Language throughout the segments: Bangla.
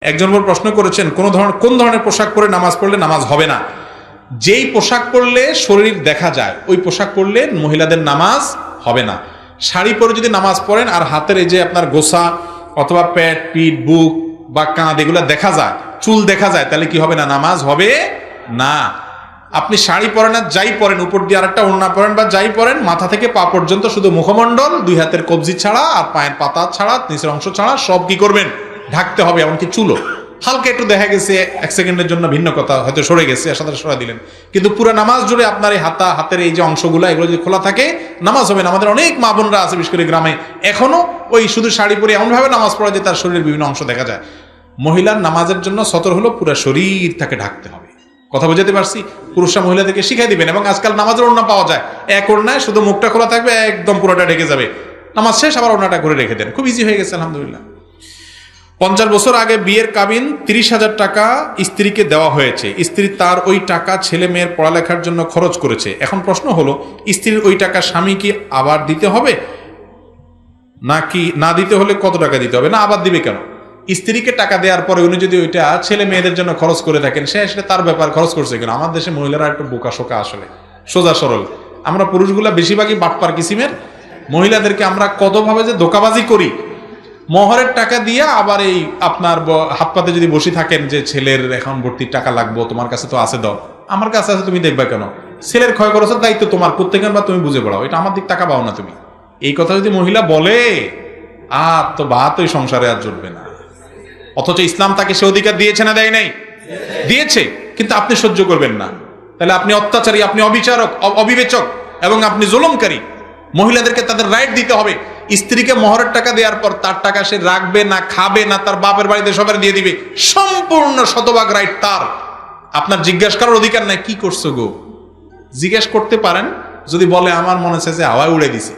একজন প্রশ্ন করেছেন কোন ধরনের পোশাক পরে নামাজ পড়লে নামাজ হবে না। যেই পোশাক পরলে শরীর দেখা যায় ওই পোশাক পরলে মহিলাদের নামাজ হবে না। শাড়ি পরে যদি নামাজ পড়েন আর হাতের এই যে আপনার গোসা অথবা পেট পিঠ বুক বা কাঁধ এগুলো দেখা যায়, চুল দেখা যায়, তাহলে কি হবে না? নামাজ হবে না। আপনি শাড়ি পরেন আর যাই পরেন, উপর দিয়ে আরেকটা ওড়না পরেন বা যাই পরেন, মাথা থেকে পা পর্যন্ত শুধু মুখমণ্ডল, দুই হাতের কবজি ছাড়া আর পায়ের পাতা ছাড়া, নিচের অংশ ছাড়া সব কি করবেন? ঢাকতে হবে। এমনকি চুলও হালকা একটু দেখা গেছে এক সেকেন্ডের জন্য ভিন্ন কথা, হয়তো সরে গেছে, সাথে সরা দিলেন, কিন্তু পুরো নামাজ জুড়ে আপনার এই হাতের এই যে অংশগুলো এগুলো যদি খোলা থাকে নামাজ হবে না। আমাদের অনেক মা বোনরা আছে বিশেষ করে গ্রামে এখনো ওই শুধু শাড়ি পরে এমনভাবে নামাজ পড়ে যে তার শরীরের বিভিন্ন অংশ দেখা যায়। মহিলার নামাজের জন্য সতর হলো পুরো শরীর তাকে ঢাকতে হবে। কথা বুঝাতে পারছি? পুরুষরা মহিলাদেরকে শিখাই দিবেন। এবং আজকাল নামাজের ওড়না পাওয়া যায়, এক ওড়নায় শুধু মুখটা খোলা থাকবে, একদম পুরোটা ঢেকে যাবে, নামাজ শেষ আবার ওড়নাটা করে রেখে দেন, খুব ইজি হয়ে গেছে আলহামদুলিল্লাহ। 50 বছর আগে বিয়ের কাবিন 30,000 টাকা স্ত্রীকে দেওয়া হয়েছে। স্ত্রী তার ওই টাকা ছেলে মেয়ের পড়ালেখার জন্য খরচ করেছে। এখন প্রশ্ন হলো, স্ত্রীর ওই টাকা স্বামী কি আবার দিতে হবে, নাকি না দিতে হলে কত টাকা দিতে হবে? না, আবার দিবে কেন? স্ত্রীকে টাকা দেওয়ার পরে উনি যদি ওইটা ছেলে মেয়েদের জন্য খরচ করে থাকেন, সে আসলে তার ব্যাপার, খরচ করছে কেন? আমার দেশে মহিলারা একটু বোকা শোকা, আসলে সোজা সরল। আমরা পুরুষগুলা বেশিরভাগই বাটপার কিসিমের। মহিলাদেরকে আমরা কতভাবে যে ধোকাবাজি করি। মোহরের টাকা দিয়ে আবার এই আপনার হাত পাতে যদি বসে থাকেন যে ছেলের এখন ভর্তির টাকা লাগবো, তোমার কাছে তো আছে, দাও। আমার কাছে আছে, তুমি দেখবা কেন? ছেলের ক্ষয় খরচের দায়িত্ব তোমার, প্রত্যেকের বা তুমি বুঝে পড়াও, এটা আমার দিক টাকা পাও না তুমি। এই কথা যদি মহিলা বলে, আর তো ভাত ওই সংসারে আর জুটবে না। অথচ ইসলাম তাকে সে অধিকার দিয়েছে না দেয় নাই? দিয়েছে, কিন্তু আপনি সহ্য করবেন না। তাহলে আপনি অত্যাচারী, আপনি অবিচারক, অবিবেচক এবং আপনি জুলুমকারী। মহিলাদেরকে তাদের রাইট দিতে হবে। স্ত্রীকে মোহরের টাকা দেওয়ার পর তার টাকা সে রাখবে না, খাবে না, তার বাপের বাড়িতে সবার দিয়ে দিবে, সম্পূর্ণ শতভাগ রাইট তার। আপনার জিজ্ঞাসা করার অধিকার নাই কি করছো গো। জিজ্ঞেস করতে পারেন, যদি বলে আমার মনে হচ্ছে যে হাওয়ায় উড়ে দিছে,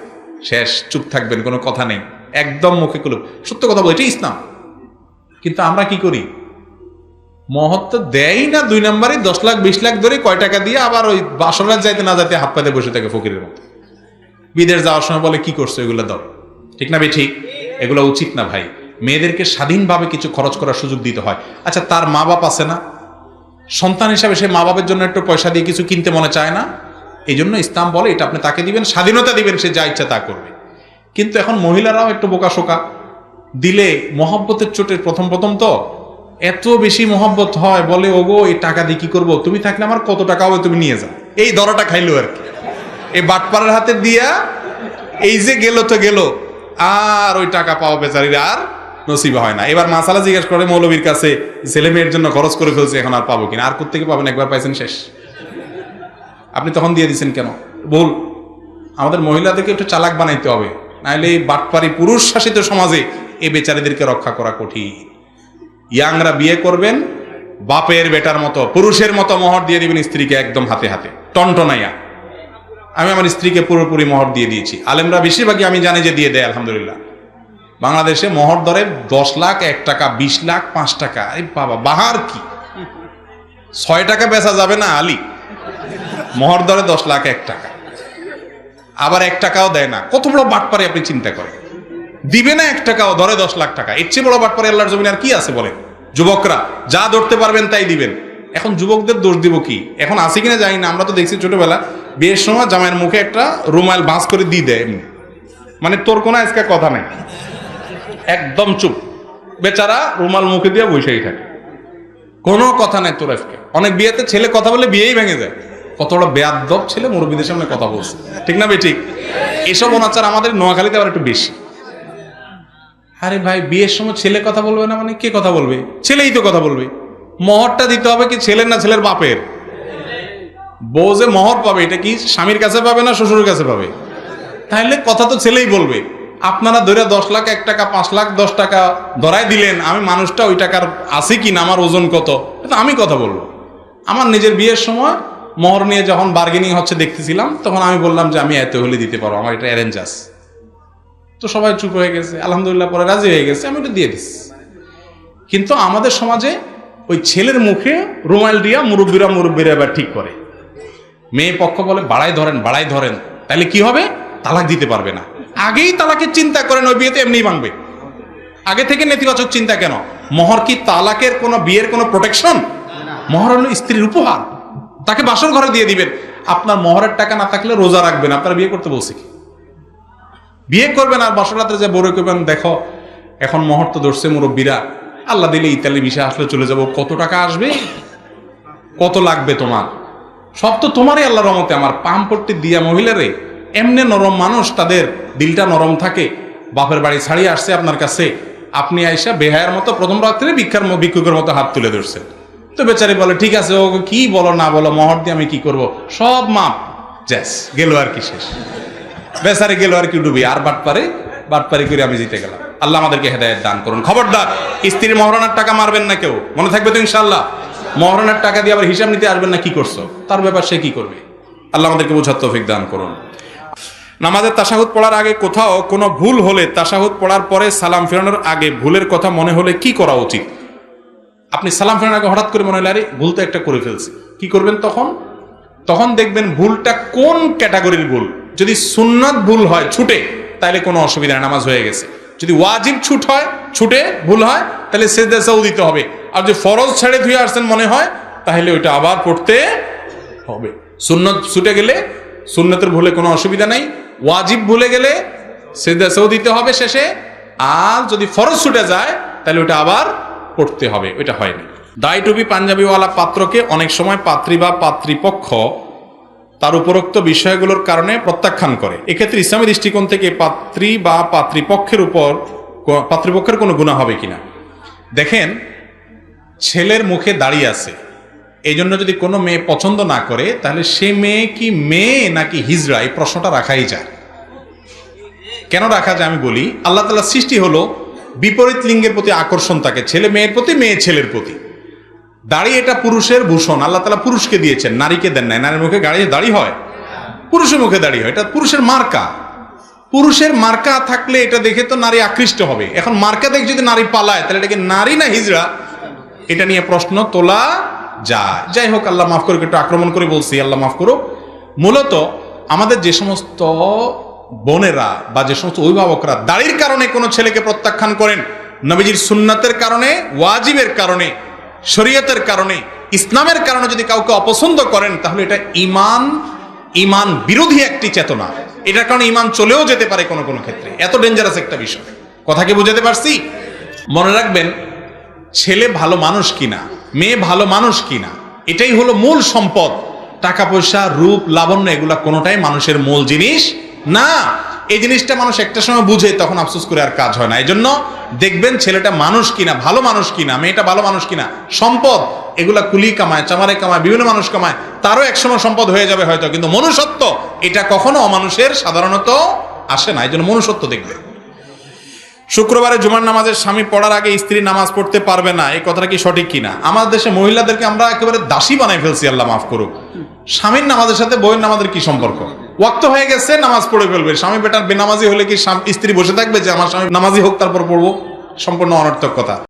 শেষ, চুপ থাকবেন, কোনো কথা নেই, একদম মুখে কুলুপ, সত্য কথা বলে, এটাই ইসলাম। কিন্তু আমরা কি করি? মহৎ তো দেয় না, 2 নম্বরই 10 লাখ 20 লাখ ধরে কয় টাকা দিয়ে আবার ওই বাসরাত যাইতে না যাইতে হাত পাতে বসে থাকে ফকিরের মতো। বিদেশ যাওয়ার সময় বলে কি করছো, এগুলো দাও। ঠিক না ঠিক? এগুলো উচিত না ভাই। মেয়েদেরকে স্বাধীনভাবে কিছু খরচ করার সুযোগ দিতে হয়। আচ্ছা, তার মা বাপ আছে না? সন্তান হিসাবে সে মা বাপের জন্য একটু পয়সা দিয়ে কিছু কিনতে মনে চায় না? এই জন্য ইসলাম বলে এটা আপনি তাকে দিবেন, স্বাধীনতা দিবেন, সে যা ইচ্ছা তা করবে। কিন্তু এখন মহিলারাও একটু বোকাশোকা, দিলে মহব্বতের চোটে প্রথম তো এত বেশি মহব্বত হয়, বলে ওগো এই টাকা দিয়ে কি করবো, তুমি থাকলে আমার কত টাকা হবে, তুমি নিয়ে যাও, এই দরটা খাইলো আর কি। এই বাটপাড়ার হাতে দিয়া এই যে গেল তো গেল, আর ওই টাকা পাওয়া বেচারির আর নসিব হয় না। এবার মাসালা জিজ্ঞেস করে মৌলবীর কাছে, ছেলে মেয়ের জন্য খরচ করে ফেলছে, এখন আর পাবো কিনা? আর কোত্থেকে পাবেন? একবার পাইছেন, শেষ। আপনি তখন দিয়ে দিচ্ছেন কেন? ভুল। আমাদের মহিলাদেরকে একটু চালাক বানাইতে হবে, নাহলে এই বাটপারি পুরুষ শাসিত সমাজে এই বেচারিদেরকে রক্ষা করা কঠিন। ইয়াংরা বিয়ে করবেন বাপের বেটার মতো, পুরুষের মতো মোহর দিয়ে দিবেন স্ত্রীকে, একদম হাতে হাতে টনটনাইয়া। আমি আমার স্ত্রীকে পুরোপুরি মোহর দিয়ে দিয়েছি। আলেমরা বেশিরভাগই আমি জানি যে দিয়ে দেয় আলহামদুলিল্লাহ। বাংলাদেশে মোহর ধরে 10 লাখ 1 টাকা, 20 লাখ 5 টাকা। আরে বাবা, বাহার কি 6 টাকা বেচা যাবে না আলী? মোহর ধরে 10 লাখ 1 টাকা, আবার 1 টাকাও দেয় না। কত বড় বাটপারে আপনি চিন্তা করেন। দিবে না 1 টাকাও, ধরে 10 লাখ টাকা। এর চেয়ে বড় বাটপারে আল্লাহর জমিনে আর কি আছে বলেন? যুবকরা যা ধরতে পারবেন তাই দিবেন। এখন যুবকদের দোষ দিব কি? এখন আছে কিনা জানি না, আমরা তো দেখছি ছোটবেলা বিয়ের সময় জামাইয়ের মুখে একটা রুমাল ভাঁজ করে দিয়ে দেয়, এমনি, মানে তোর কোনো আজকে কথা নেই, একদম চুপ, বেচারা রুমাল মুখে দিয়ে বসেই থাকে, কোনো কথা নেই তোর আজকে। অনেক বিয়েতে ছেলে কথা বলে বিয়েই ভেঙে যায়। কত বড় বেয়াদব ছেলে মুরব্বীদের সামনে কথা বলছে, ঠিক না ঠিক? এসব অনাচার আমাদের নোয়াখালীতে আবার একটু বেশি। আরে ভাই, বিয়ের সময় ছেলে কথা বলবে না মানে কে কথা বলবে? ছেলেই তো কথা বলবে। মোহরটা দিতে হবে কি ছেলের না ছেলের বাপের? বউ যে মোহর পাবে এটা কি স্বামীর কাছে পাবে না শ্বশুরের কাছে পাবে? তাহলে কথা তো ছেলেই বলবে। আপনারা ধরে 10 লাখ 1 টাকা 5 লাখ 10 টাকা ধরাই দিলেন, আমি মানুষটা ওই টাকার আছে কি না, আমার ওজন কত, এটা আমি কথা বলবো। আমার নিজের বিয়ের সময় মোহর নিয়ে যখন বার্গেনিং হচ্ছে দেখতেছিলাম, তখন আমি বললাম যে আমি এত হলে দিতে পারবো, আমার এটা অ্যারেঞ্জ আছে। তো সবাই চুপ হয়ে গেছে, আলহামদুলিল্লাহ, পরে রাজি হয়ে গেছে, আমি এটা দিয়ে দিচ্ছি। কিন্তু আমাদের সমাজে ওই ছেলের মুখে রুমাল দিয়া মুরব্বীরা এবার ঠিক করে। মেয়ে পক্ষ বলে বাড়াই ধরেন, তাহলে কি হবে? তালাক দিতে পারবে না। আগেই তালাকের চিন্তা করেন, ওই বিয়েতে এমনি ভাঙবে। আগে থেকে নেতিবাচক চিন্তা কেন? মোহর কি তালাকের কোনো বিয়ের কোনো প্রোটেকশন? মোহর হলো স্ত্রীর উপহার, তাকে বাসর ঘরে দিয়ে দিবেন। আপনার মোহরের টাকা না থাকলে রোজা রাখবেন, আপনার বিয়ে করতে বলছি কি? বিয়ে করবেন আর বাসর রাত্রে যে বড় করবেন, দেখো এখন মোহর তো ধরছে মুরব্বীরা, আল্লাহ দিলে ইতালি ভিসা আসলে চলে যাব, কত টাকা আসবে, কত লাগবে তোমার, সব তো তোমারই আল্লাহর রহমতে। আমার পাম্পট্টি দিয়া মহিলারে, এমনি নরম মানুষ, তাদের দিলটা নরম থাকে। বাপের বাড়ি ছাড়িয়ে আসছে আপনার কাছে, আপনি আইসা বেহায়ের মতো প্রথম রাত্রে ভিক্ষুকের মতো হাত তুলে ধরছেন। তো বেচারি বলে ঠিক আছে, ও কি বলো না বলো, মোহর দিয়ে আমি কি করব, সব মাপ, জ্যাস গেল আর কি, শেষ। বেচারি গেল আর কি ডুবি, আর বাটপারি করে আমি জিতে গেলাম। আল্লাহ আমাদেরকে হেদায়েত দান করুন। খবরদার স্ত্রীর মহারণার টাকা মারবেন না কেউ, মনে থাকবে তো ইনশাআল্লাহ। মহারণার টাকা দিয়ে আবার হিসাব নিতে আসবেন না, কি করছো, তার ব্যাপার সে কি করবে। আল্লাহ আমাদেরকে বোঝার তৌফিক দান করুন। নামাজের তাশাহুদ পড়ার আগে কোথাও কোনো ভুল হলে তাশাহুদ পড়ার পরে সালাম ফেরানোর আগে ভুলের কথা মনে হলে কি করা উচিত? আপনি সালাম ফেরানোর আগে হঠাৎ করে মনে হলে আরে ভুল তো একটা করে ফেলছি, কি করবেন তখন? তখন দেখবেন ভুলটা কোন ক্যাটাগরির ভুল। যদি সুন্নাত ভুল হয় ছুটে, তাহলে কোনো অসুবিধা নেই, নামাজ হয়ে গেছে। যদি ওয়াজিব ছুটে ভুল হয়, তাহলে সেজদা সাহু দিতে হবে। আর যদি ফরজ ছেড়ে ধুয়ে আসছেন মনে হয়, তাহলে ওইটা আবার পড়তে হবে। সুন্নত ছুটে গেলে সুন্নতের ভুলে কোনো অসুবিধা নাই, ওয়াজিব ভুলে গেলে সেজদা সাহু দিতে হবে শেষে। আর যদি ফরজ ছুটে যায়, তাহলে ওইটা আবার পড়তে হবে, ওইটা হয়নি। দাড়ি টুপি পাঞ্জাবিওয়ালা পাত্রকে অনেক সময় পাত্রী বা পাত্রীপক্ষ তার উপরোক্ত বিষয়গুলোর কারণে প্রত্যাখ্যান করে। এক্ষেত্রে ইসলামী দৃষ্টিকোণ থেকে পাত্রী বা পাত্রীপক্ষের কোনো গুনাহ হবে কিনা? দেখেন, ছেলের মুখে দাড়ি আছে, এই জন্য যদি কোনো মেয়ে পছন্দ না করে, তাহলে সে মেয়ে কি মেয়ে নাকি হিজড়া, এই প্রশ্নটা রাখাই যায়। কেন রাখা যায় আমি বলি। আল্লাহ তাআলার সৃষ্টি হলো বিপরীত লিঙ্গের প্রতি আকর্ষণ থাকে, ছেলে মেয়ের প্রতি, মেয়ে ছেলের প্রতি। দাড়ি এটা পুরুষের ভূষণ, আল্লাহ তাআলা পুরুষকে দিয়েছেন, নারীকে দেন নাই। নারীর মুখে দাড়ি হয়, পুরুষের মুখে দাড়ি হয়, এটা পুরুষের মার্কা। পুরুষের মার্কা থাকলে এটা দেখে তো নারী আকৃষ্ট হবে। এখন মার্কা দেখে যদি নারী পালায়, তাহলে এটাকে নারী না হিজড়া, এটা নিয়ে প্রশ্ন তোলা যায়। যাই হোক, আল্লাহ মাফ করুক, একটু আক্রমণ করে বলছি, আল্লাহ মাফ করুক। মূলত আমাদের যে সমস্ত বোনেরা বা যে সমস্ত অভিভাবকরা দাড়ির কারণে কোনো ছেলেকে প্রত্যাখ্যান করেন, নবীজির সুন্নাতের কারণে, ওয়াজিবের কারণে, শরীয়তের কারণে, ইসলামের কারণে যদি কাউকে অপছন্দ করেন, তাহলে এটা ইমান বিরোধী একটি চেতনা। এটার কারণে ইমান চলেও যেতে পারে কোনো কোনো ক্ষেত্রে। এত ডেঞ্জারাস একটা বিষয়। কথা কি বুঝাতে পারছি? মনে রাখবেন, ছেলে ভালো মানুষ কিনা, মেয়ে ভালো মানুষ কিনা, এটাই হলো মূল সম্পদ। টাকা পয়সা, রূপ, লাবণ্য, এগুলা কোনোটাই মানুষের মূল জিনিস না। এই জিনিসটা মানুষ একটা সময় বুঝে, তখন আফসোস করে আর কাজ হয় না। এই জন্য দেখবেন ছেলেটা মানুষ কিনা, ভালো মানুষ কিনা, মেয়েটা ভালো মানুষ কিনা, সম্পদ এগুলা কুলি কামায়, চামারে কামায়, বিভিন্ন মানুষ কামায়, তারও একসময় সম্পদ হয়ে যাবে হয়তো, কিন্তু মনুষ্যত্ব এটা কখনো অমানুষের সাধারণত আসে না। এই জন্য মনুষ্যত্ব দেখবে। শুক্রবারে জুমার নামাজের স্বামী পড়ার আগে স্ত্রী নামাজ পড়তে পারবে না, এই কথাটা কি সঠিক কিনা? আমাদের দেশে মহিলাদেরকে আমরা একেবারে দাসী বানাই ফেলছি, আল্লাহ মাফ করুক। স্বামীর নামাজের সাথে বউয়ের নামাজের কি সম্পর্ক? ওয়াক্ত হয়ে গেছে, নামাজ পড়ে ফেলবে। স্বামী বেটার বেনামাজি হলে কি স্ত্রী বসে থাকবে যে আমার স্বামী নামাজি হোক তারপর পড়বো? সম্পূর্ণ অনর্থক কথা।